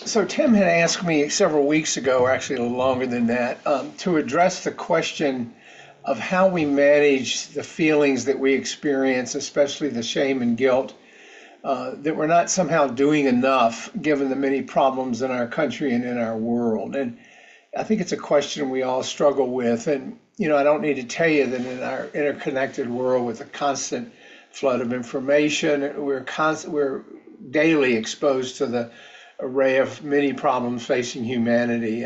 So Tim had asked me several weeks ago, or actually a little longer than that, to address the question of how we manage the feelings that we experience, especially the shame and guilt, that we're not somehow doing enough given the many problems in our country and in our world. And I think it's a question we all struggle with. And, I don't need to tell you that in our interconnected world with a constant flood of information, we're daily exposed to the array of many problems facing humanity.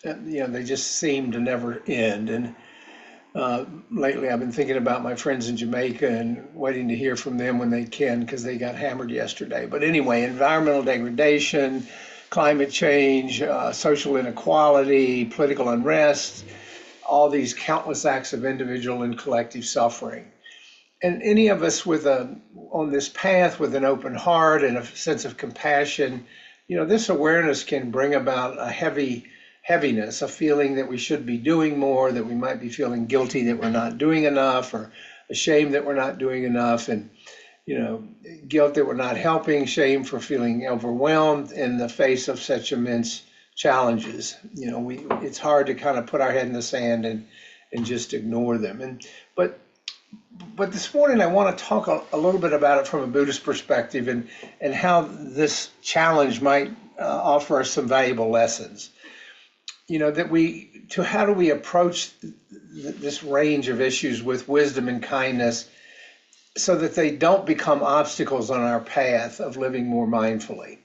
They just seem to never end. And lately, I've been thinking about my friends in Jamaica and waiting to hear from them when they can because they got hammered yesterday. But anyway, environmental degradation, climate change, social inequality, political unrest, all these countless acts of individual and collective suffering. And any of us on this path with an open heart and a sense of compassion, this awareness can bring about a heaviness, a feeling that we should be doing more, that we might be feeling guilty that we're not doing enough, or ashamed that we're not doing enough, and guilt that we're not helping, shame for feeling overwhelmed in the face of such immense challenges. It's hard to kind of put our head in the sand and just ignore them. But this morning I want to talk a little bit about it from a Buddhist perspective and how this challenge might offer us some valuable lessons. How do we approach this range of issues with wisdom and kindness so that they don't become obstacles on our path of living more mindfully.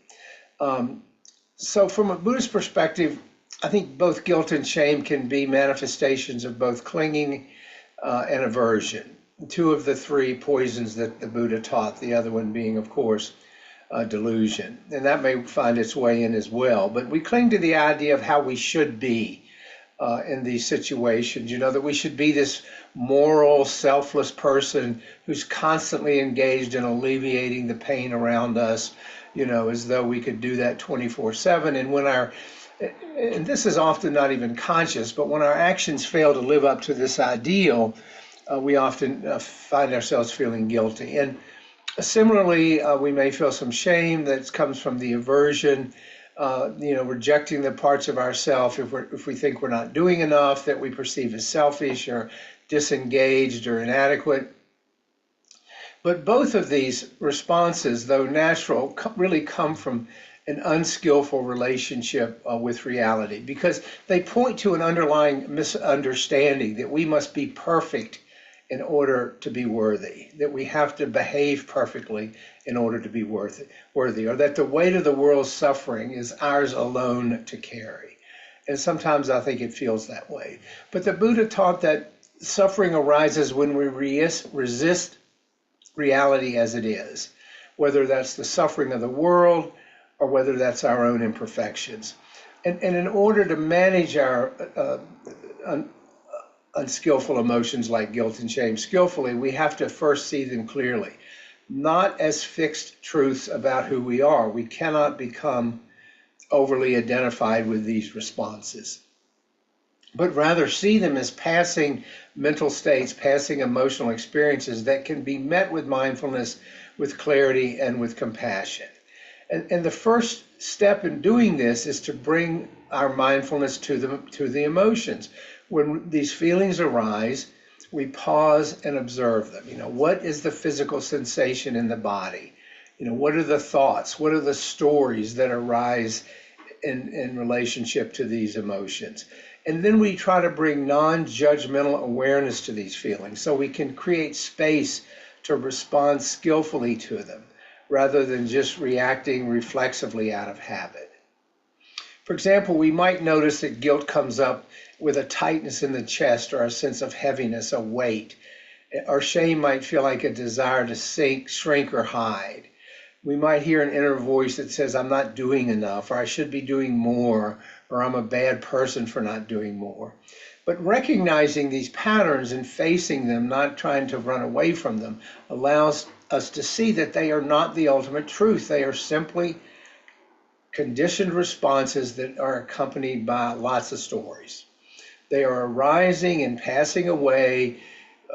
So from a Buddhist perspective, I think both guilt and shame can be manifestations of both clinging and aversion, two of the three poisons that the Buddha taught, the other one being, of course, delusion. And that may find its way in as well. But we cling to the idea of how we should be in these situations, that we should be this moral, selfless person who's constantly engaged in alleviating the pain around us, as though we could do that 24/7. And this is often not even conscious, but when our actions fail to live up to this ideal, we often find ourselves feeling guilty. And similarly, we may feel some shame that comes from the aversion, rejecting the parts of ourselves if we think we're not doing enough, that we perceive as selfish or disengaged or inadequate. But both of these responses, though natural, really come from an unskillful relationship with reality, because they point to an underlying misunderstanding that we must be perfect in order to be worthy, that we have to behave perfectly in order to be worthy, or that the weight of the world's suffering is ours alone to carry. And sometimes I think it feels that way. But the Buddha taught that suffering arises when we resist reality as it is, whether that's the suffering of the world or whether that's our own imperfections. And in order to manage our unskillful emotions like guilt and shame skillfully, we have to first see them clearly, not as fixed truths about who we are. We cannot become overly identified with these responses, but rather see them as passing mental states, passing emotional experiences that can be met with mindfulness, with clarity, and with compassion. And the first step in doing this is to bring our mindfulness to the emotions. When these feelings arise, we pause and observe them. What is the physical sensation in the body? What are the thoughts? What are the stories that arise in relationship to these emotions? And then we try to bring non-judgmental awareness to these feelings so we can create space to respond skillfully to them rather than just reacting reflexively out of habit. For example, we might notice that guilt comes up with a tightness in the chest or a sense of heaviness, a weight. Or shame might feel like a desire to sink, shrink, or hide. We might hear an inner voice that says, I'm not doing enough, or I should be doing more, or I'm a bad person for not doing more. But recognizing these patterns and facing them, not trying to run away from them, allows us to see that they are not the ultimate truth. They are simply conditioned responses that are accompanied by lots of stories. They are arising and passing away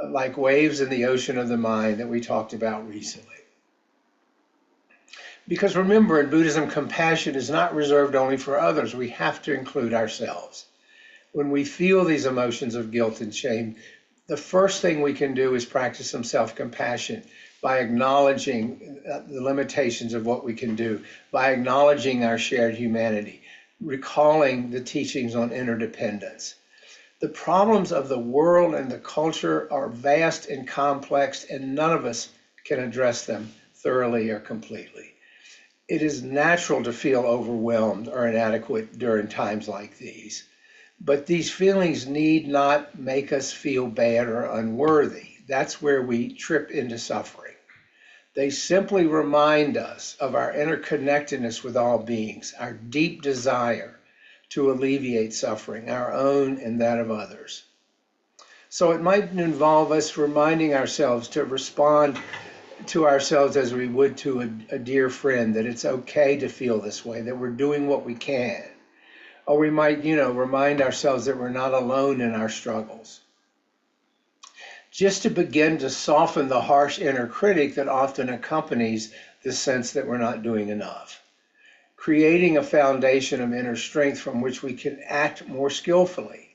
like waves in the ocean of the mind that we talked about recently. Because remember, in Buddhism, compassion is not reserved only for others. We have to include ourselves. When we feel these emotions of guilt and shame, the first thing we can do is practice some self-compassion by acknowledging the limitations of what we can do, by acknowledging our shared humanity, recalling the teachings on interdependence. The problems of the world and the culture are vast and complex, and none of us can address them thoroughly or completely. It is natural to feel overwhelmed or inadequate during times like these, but these feelings need not make us feel bad or unworthy. That's where we trip into suffering. They simply remind us of our interconnectedness with all beings, our deep desire to alleviate suffering, our own and that of others. So it might involve us reminding ourselves to respond to ourselves as we would to a dear friend, that it's okay to feel this way, that we're doing what we can. Or we might, remind ourselves that we're not alone in our struggles. Just to begin to soften the harsh inner critic that often accompanies the sense that we're not doing enough. Creating a foundation of inner strength from which we can act more skillfully.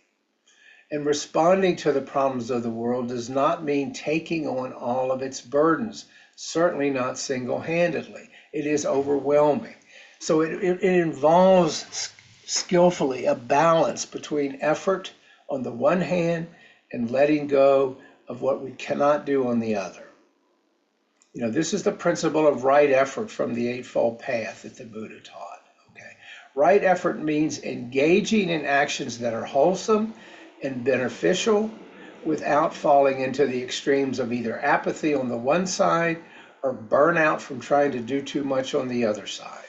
And responding to the problems of the world does not mean taking on all of its burdens, certainly not single-handedly. It is overwhelming. So it involves skillfully a balance between effort on the one hand and letting go of what we cannot do on the other. This is the principle of right effort from the Eightfold Path that the Buddha taught. Okay? Right effort means engaging in actions that are wholesome and beneficial without falling into the extremes of either apathy on the one side or burnout from trying to do too much on the other side.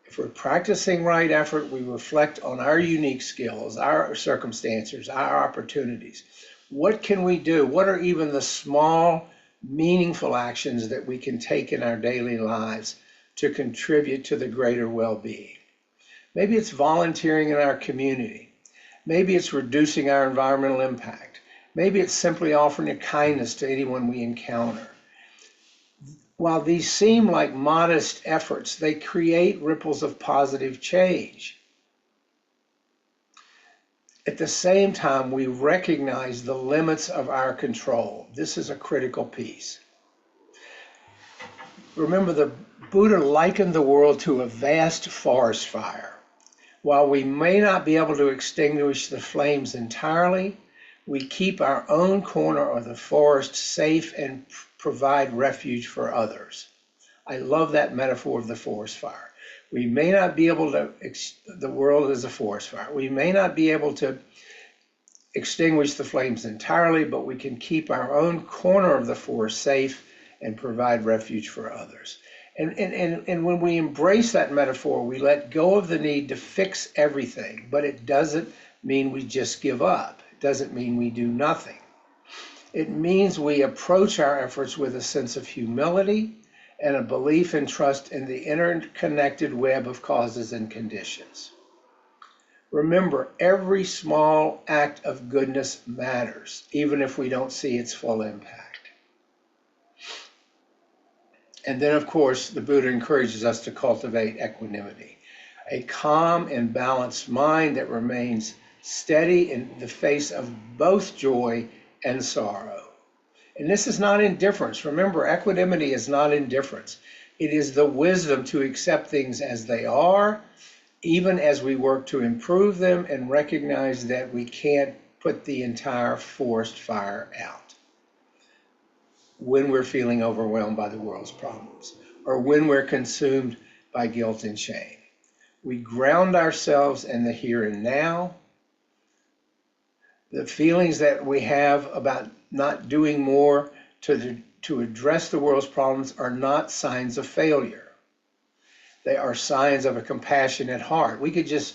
If we're practicing right effort, we reflect on our unique skills, our circumstances, our opportunities. What can we do? What are even the small, meaningful actions that we can take in our daily lives to contribute to the greater well-being? Maybe it's volunteering in our community. Maybe it's reducing our environmental impact. Maybe it's simply offering a kindness to anyone we encounter. While these seem like modest efforts, they create ripples of positive change. At the same time, we recognize the limits of our control. This is a critical piece. Remember, the Buddha likened the world to a vast forest fire. While we may not be able to extinguish the flames entirely, we keep our own corner of the forest safe and provide refuge for others. I love that metaphor of the forest fire. We may not be able to, the world is a forest fire. We may not be able to extinguish the flames entirely, but we can keep our own corner of the forest safe and provide refuge for others. And when we embrace that metaphor, we let go of the need to fix everything, but it doesn't mean we just give up. It doesn't mean we do nothing. It means we approach our efforts with a sense of humility and a belief and trust in the interconnected web of causes and conditions. Remember, every small act of goodness matters, even if we don't see its full impact. And then, of course, the Buddha encourages us to cultivate equanimity, a calm and balanced mind that remains steady in the face of both joy and sorrow. And this is not indifference. Remember, equanimity is not indifference. It is the wisdom to accept things as they are, even as we work to improve them and recognize that we can't put the entire forest fire out when we're feeling overwhelmed by the world's problems or when we're consumed by guilt and shame. We ground ourselves in the here and now. The feelings that we have about not doing more to address the world's problems are not signs of failure. They are signs of a compassionate heart. We could just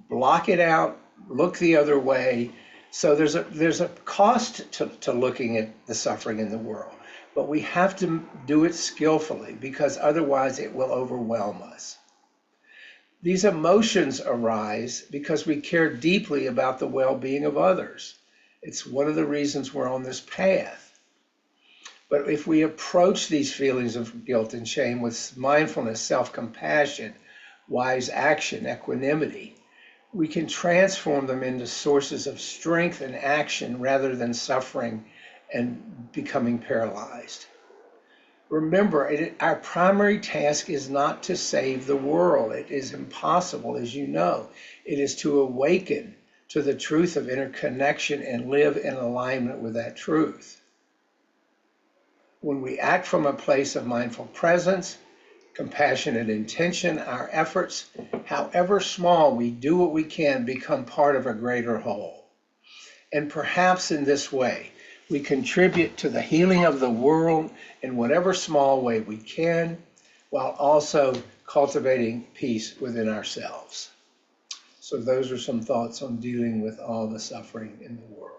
block it out, look the other way. So there's a cost to looking at the suffering in the world, but we have to do it skillfully because otherwise it will overwhelm us. These emotions arise because we care deeply about the well-being of others. It's one of the reasons we're on this path. But if we approach these feelings of guilt and shame with mindfulness, self-compassion, wise action, equanimity, we can transform them into sources of strength and action rather than suffering and becoming paralyzed. Remember, our primary task is not to save the world. It is impossible, as you know. It is to awaken to the truth of interconnection and live in alignment with that truth. When we act from a place of mindful presence, compassionate intention, our efforts, however small, we do what we can, become part of a greater whole. And perhaps in this way, we contribute to the healing of the world in whatever small way we can, while also cultivating peace within ourselves. So those are some thoughts on dealing with all the suffering in the world.